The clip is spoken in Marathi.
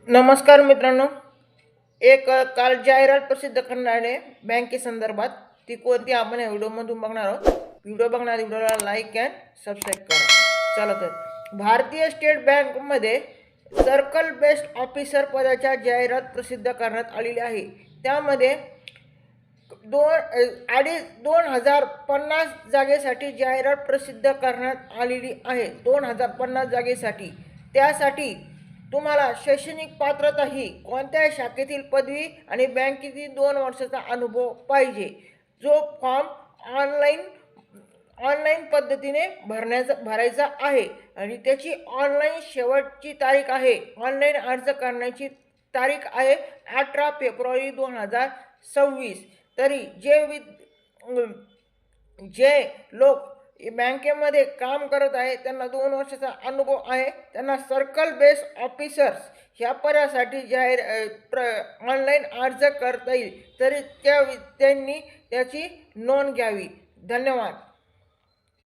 नमस्कार मित्रांनो. काल जाहिरात प्रसिद्ध करणारे बँकेसंदर्भात ती कोणती आपण या व्हिडिओमधून बघणार आहोत. व्हिडिओला लाईक अँड सबस्क्राईब करा. चला तर, भारतीय स्टेट बँकमध्ये सर्कल बेस्ड ऑफिसर पदाच्या जाहिरात प्रसिद्ध करण्यात आलेली आहे. त्यामध्ये 2050 जागेसाठी जाहिरात प्रसिद्ध करण्यात आलेली आहे. 2050 जागेसाठी. त्यासाठी तुम्हाला शैक्षणिक पात्रता ही कोणत्याही शाखेतील पदवी आणि बँकेतील 2 वर्षाचा अनुभव पाहिजे. जो फॉर्म ऑनलाईन पद्धतीने भरायचा आहे आणि त्याची ऑनलाईन शेवटची तारीख आहे. ऑनलाईन अर्ज करण्याची तारीख आहे 18 फेब्रुवारी 2026. तरी जे लोक बँकेमध्ये काम करत आहे त्यांना 2 वर्षाचा अनुभव आहे, त्यांना सर्कल बेस्ड ऑफिसर्स ह्या पदासाठी ऑनलाईन अर्ज करता येईल. तरी त्यांनी त्याची नोंद घ्यावी. धन्यवाद.